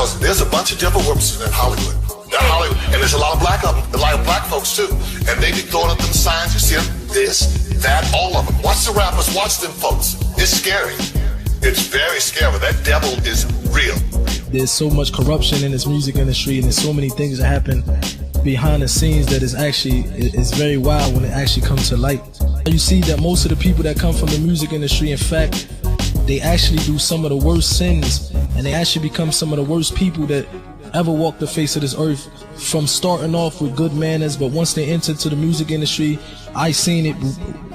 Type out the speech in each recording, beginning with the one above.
because there's a bunch of devil worshipers in Hollywood. And there's a lot of black folks too. And they be throwing up them signs, you see them, this, that, all of them. Watch the rappers, watch them folks. It's scary. It's very scary. That devil is real. There's so much corruption in this music industry, and there's so many things that happen behind the scenes that is actually, it's very wild when it actually comes to light. You see that most of the people that come from the music industry, in fact, they actually do some of the worst sins, and they actually become some of the worst people that ever walked the face of this earth, from starting off with good manners, but once they enter to the music industry, I seen it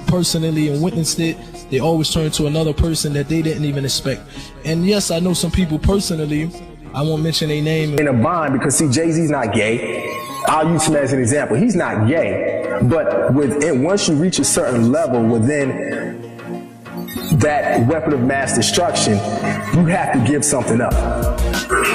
personally and witnessed it, they always turn to another person that they didn't even expect. And yes, I know some people personally, I won't mention their name. In a bond, because see, Jay-Z's not gay. I'll use him as an example. He's not gay, but once you reach a certain level within that weapon of mass destruction, you have to give something up.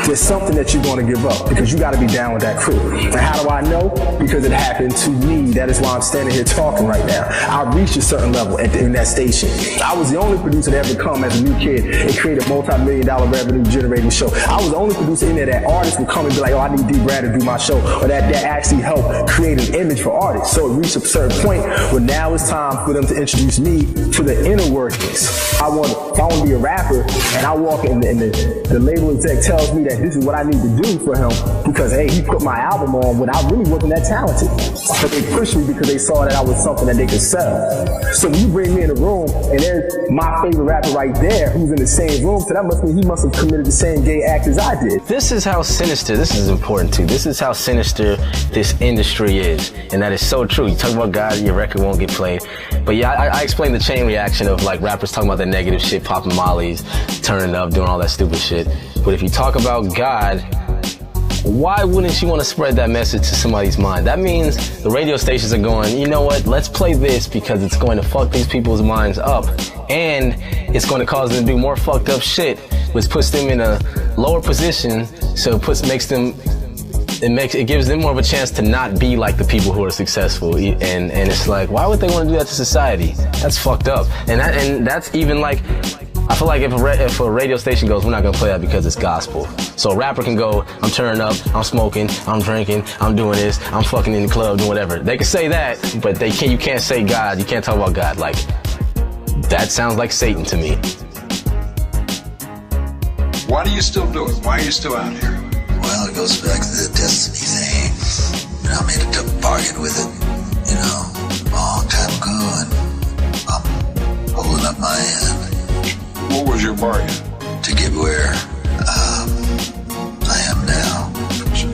There's something that you're going to give up because you got to be down with that crew. And how do I know? Because it happened to me. That is why I'm standing here talking right now. I reached a certain level in that station. I was the only producer to ever come as a new kid and create a multi-million-dollar revenue generating show. I was the only producer in there that artists would come and be like, oh, I need D. Brad to do my show, or that actually helped create an image for artists. So it reached a certain point where now it's time for them to introduce me to the inner workings. If I want to be a rapper and I walk in and the label exec tells me that this is what I need to do for him because, hey, he put my album on when I really wasn't that talented. But they pushed me because they saw that I was something that they could sell. So when you bring me in a room and there's my favorite rapper right there who's in the same room, so that must mean he must have committed the same gay act as I did. This is how sinister, this is important too, this is how sinister this industry is. And that is so true. You talk about God, your record won't get played. But yeah, I explained the chain reaction of like rappers talking about the negative shit, popping mollies, turning up, doing all that stupid shit. But if you talk about God, why wouldn't you want to spread that message to somebody's mind? That means the radio stations are going, you know what, let's play this because it's going to fuck these people's minds up and it's going to cause them to do more fucked up shit, which puts them in a lower position, so it gives them more of a chance to not be like the people who are successful. And it's like, why would they want to do that to society? That's fucked up. And that's even like, I feel like if a radio station goes, we're not gonna play that because it's gospel. So a rapper can go, I'm turning up, I'm smoking, I'm drinking, I'm doing this, I'm fucking in the club, doing whatever. They can say that, but you can't say God, you can't talk about God. Like, that sounds like Satan to me. Why do you still do it? Why are you still out here? Well, it goes back to the destiny thing. I made a bargain with it, a long time ago, and I'm holding up my end. What was your bargain? To get where I am now.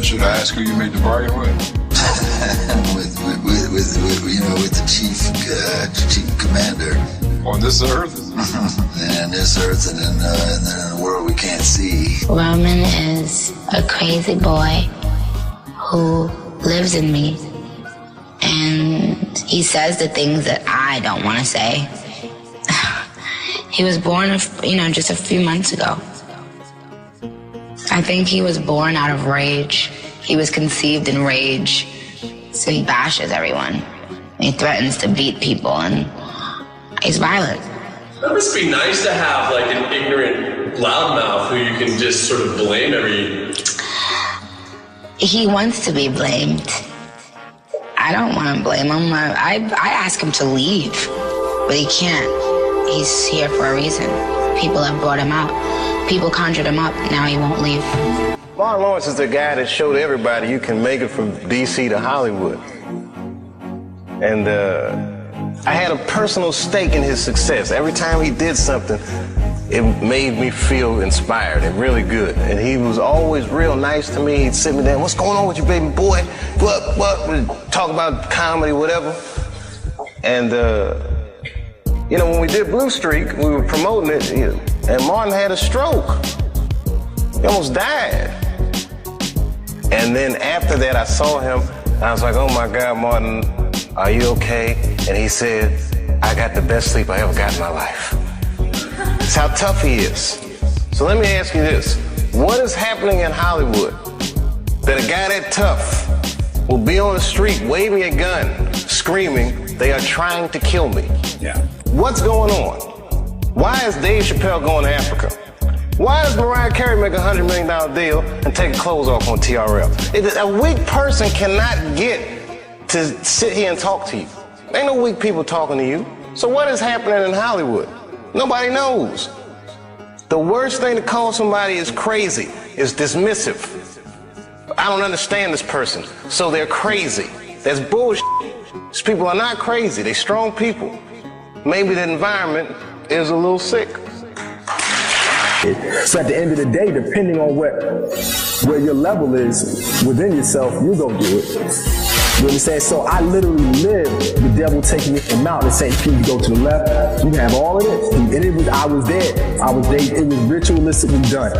Should I ask who you made the bargain with? with the chief commander. On this earth? And this earth, and then in a world we can't see. Roman is a crazy boy who lives in me, and he says the things that I don't want to say. He was born, just a few months ago. I think he was born out of rage. He was conceived in rage, so he bashes everyone. He threatens to beat people, and he's violent. That must be nice to have like an ignorant loudmouth who you can just sort of blame every... He wants to be blamed. I don't want to blame him. I ask him to leave, but he can't. He's here for a reason. People have brought him out. People conjured him up. Now he won't leave. Martin Lawrence is the guy that showed everybody you can make it from D.C. to Hollywood. And I had a personal stake in his success. Every time he did something, it made me feel inspired and really good. And he was always real nice to me. He'd sit me down, what's going on with you, baby boy? What? We'd talk about comedy, whatever. And, when we did Blue Streak, we were promoting it, and Martin had a stroke. He almost died. And then after that, I saw him. I was like, oh my God, Martin, are you okay? And he said, I got the best sleep I ever got in my life. That's how tough he is. So let me ask you this. What is happening in Hollywood that a guy that tough will be on the street waving a gun, screaming, they are trying to kill me? Yeah. What's going on? Why is Dave Chappelle going to Africa? Why does Mariah Carey make a $100 million deal and take her clothes off on TRL? A weak person cannot get to sit here and talk to you. Ain't no weak people talking to you. So what is happening in Hollywood? Nobody knows. The worst thing to call somebody is crazy, is dismissive. I don't understand this person, so they're crazy. That's bullshit. These people are not crazy, they're strong people. Maybe the environment is a little sick. So at the end of the day, depending on where your level is within yourself, you go do it. You understand? So I literally lived the devil taking me from out and saying, "Can you go to the left? You can have all of this." And I was there. It was ritualistically done.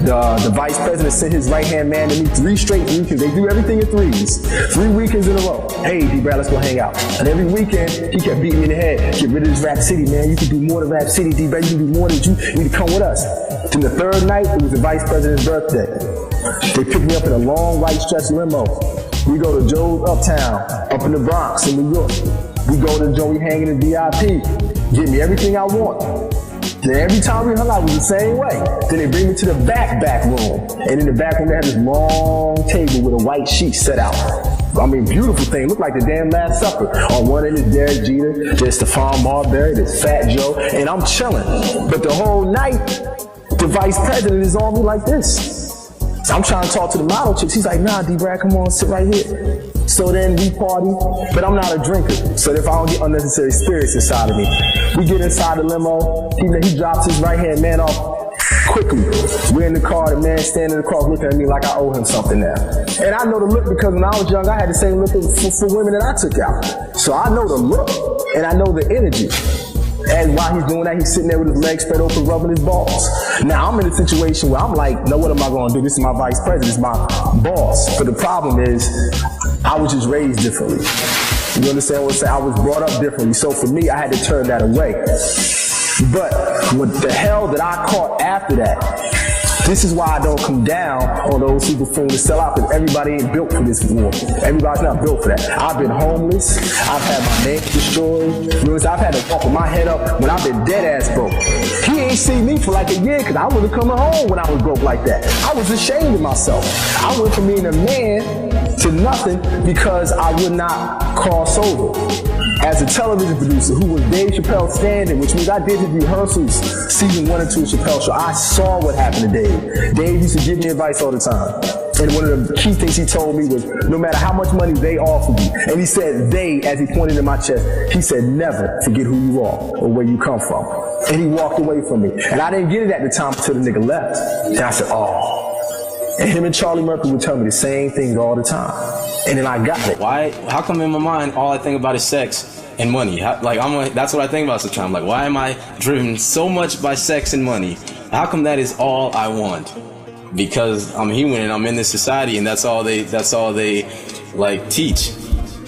The vice president sent his right-hand man to me 3 straight weekends. They do everything in 3s. 3 weekends in a row. "Hey, D-Brad, let's go hang out." And every weekend, he kept beating me in the head. "Get rid of this Rap City, man. You can do more than Rap City, D-Brad. You can do more than you need to come with us." Then the 3rd night, it was the vice president's birthday. They picked me up in a long white stretch limo. We go to Joe's Uptown, up in the Bronx, in New York. We go to Joey hanging in VIP, get me everything I want. Then every time we hung out, it was the same way. Then they bring me to the back room. And in the back room, they had this long table with a white sheet set out. I mean, beautiful thing. Looked like the damn Last Supper. On one end is Derek Jeter, there's Stephon Marbury, there's Fat Joe, and I'm chilling. But the whole night, the vice president is on me like this. So I'm trying to talk to the model chicks. He's like, "Nah, D-Brad, come on, sit right here." So then we party, but I'm not a drinker. So if I don't get unnecessary spirits inside of me, we get inside the limo. He drops his right-hand man off quickly. We're in the car, the man standing across looking at me like I owe him something now. And I know the look because when I was young, I had the same look for women that I took out. So I know the look, and I know the energy. And while he's doing that, he's sitting there with his legs spread open, rubbing his balls. Now, I'm in a situation where I'm like, no, what am I going to do? This is my vice president, this is my boss. But the problem is, I was just raised differently. You understand what I'm saying? I was brought up differently. So for me, I had to turn that away. But what the hell that I caught after that, this is why I don't come down on those people fooling to sell out, because everybody ain't built for this war. Everybody's not built for that. I've been homeless. I've had my name destroyed. You know, I've had to walk with my head up when I've been dead ass broke. He ain't seen me for like a year because I wasn't coming home when I was broke like that. I was ashamed of myself. I went from being a man to nothing because I would not cross over. As a television producer who was Dave Chappelle's stand-in, which means I did his rehearsals season 1 and 2 of Chappelle Show. I saw what happened to Dave. Dave used to give me advice all the time. And one of the key things he told me was, no matter how much money they offered you, and he said they, as he pointed in my chest, he said, never forget who you are or where you come from. And he walked away from me. And I didn't get it at the time until the nigga left. And I said, oh. And him and Charlie Murphy would tell me the same things all the time. And then I got it. Why? How come in my mind all I think about is sex and money? That's what I think about sometimes. Like, why am I driven so much by sex and money? How come that is all I want? Because I'm human and I'm in this society, and that's all they like teach.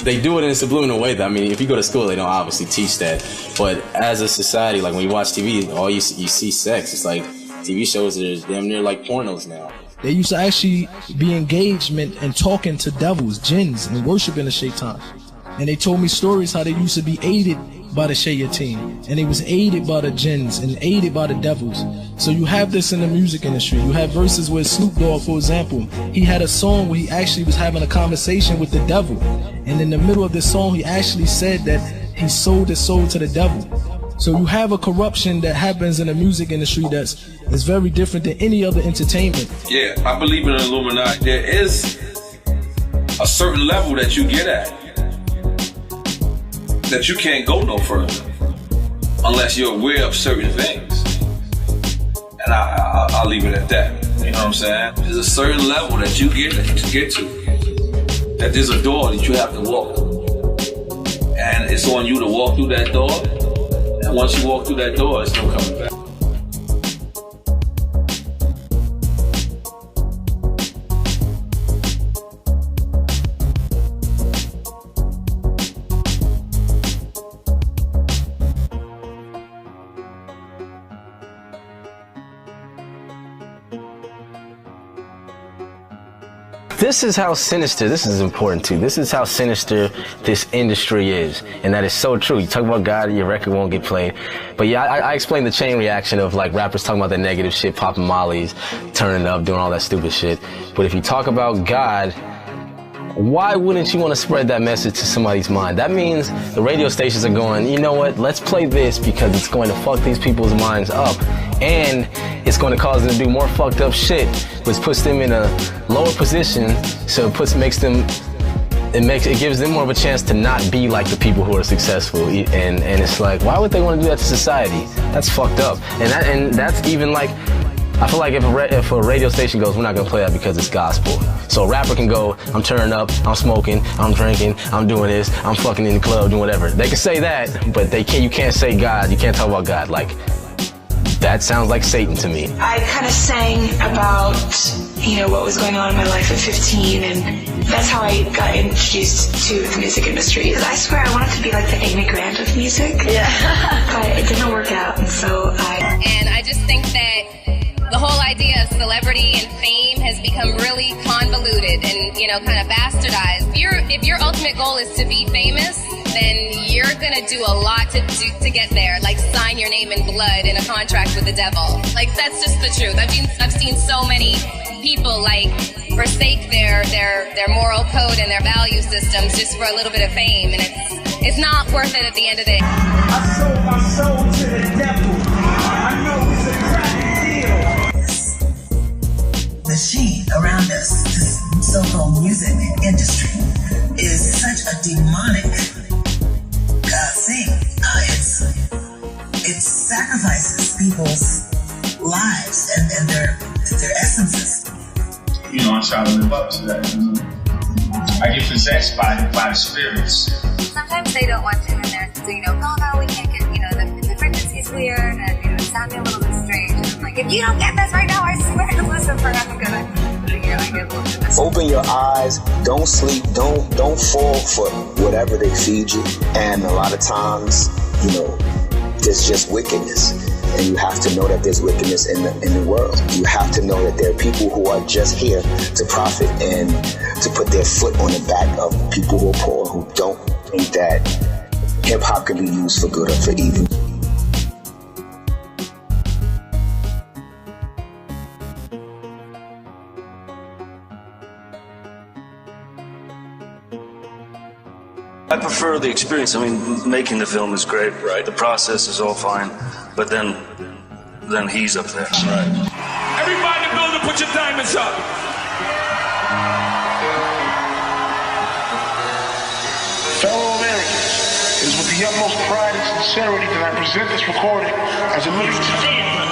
They do it in a subliminal way. I mean, if you go to school, they don't obviously teach that. But as a society, like when you watch TV, all you see sex. It's like TV shows are damn near like pornos now. They used to actually be engagement and talking to devils, jinns, and worshiping the shaitan. And they told me stories how they used to be aided by the shayateen, and they was aided by the jinns and aided by the devils. So you have this in the music industry. You have verses where Snoop Dogg, for example, he had a song where he actually was having a conversation with the devil. And in the middle of the song, he actually said that he sold his soul to the devil. So you have a corruption that happens in the music industry that's very different than any other entertainment. Yeah, I believe in the Illuminati. There is a certain level that you get at, that you can't go no further unless you're aware of certain things. And I'll leave it at that. You know what I'm saying? There's a certain level that you get to. That there's a door that you have to walk through. And it's on you to walk through that door. And once you walk through that door, it's no coming back. This is how sinister, this is important too, this is how sinister this industry is, and that is so true. You talk about God, your record won't get played, but yeah, I explained the chain reaction of like rappers talking about that negative shit, popping mollies, turning up, doing all that stupid shit. But if you talk about God, why wouldn't you want to spread that message to somebody's mind? That means the radio stations are going, you know what, let's play this because it's going to fuck these people's minds up, and it's going to cause them to do more fucked up shit, which puts them in a lower position, so it gives them more of a chance to not be like the people who are successful. And it's like, why would they want to do that to society? That's fucked up. And that's even like, I feel like if a radio station goes, we're not gonna play that because it's gospel. So a rapper can go, I'm turning up, I'm smoking, I'm drinking, I'm doing this, I'm fucking in the club, doing whatever. They can say that, but you can't say God, you can't talk about God. Like, that sounds like Satan to me. I kind of sang about, what was going on in my life at 15, and that's how I got introduced to the music industry. I swear I wanted to be like the Amy Grant of music, but it didn't work out, and so And I just think that the whole idea of celebrity and fame has become really convoluted and, kind of bastardized. If your ultimate goal is to be famous, then you're gonna do a lot to get there, like sign your name in blood in a contract with the devil. Like, that's just the truth. I've seen so many people like forsake their moral code and their value systems just for a little bit of fame, and it's not worth it at the end of the day. I sold my soul to the devil. I know it's a crack deal. Machine around us, this so-called music industry, is such a demonic thing. It sacrifices people's lives and their essences. I try to live up to that. I get possessed by the spirits. Sometimes they don't want you in there, so no, we can't get, the frequency's weird, and it's sounding a little bit strange. And I'm like, if you don't get this right now, I swear to Lucifer, I'm gonna, I get a little bit. Open your eyes, don't sleep, don't fall for whatever they feed you. And a lot of times, there's just wickedness. And you have to know that there's wickedness in the world. You have to know that there are people who are just here to profit and to put their foot on the back of people who are poor, who don't think that hip-hop can be used for good or for evil. I prefer the experience. I mean, making the film is great. Right. The process is all fine, but then he's up there. Right. Everybody in the building, put your diamonds up. Fellow Americans, it is with the utmost pride and sincerity that I present this recording as a minister.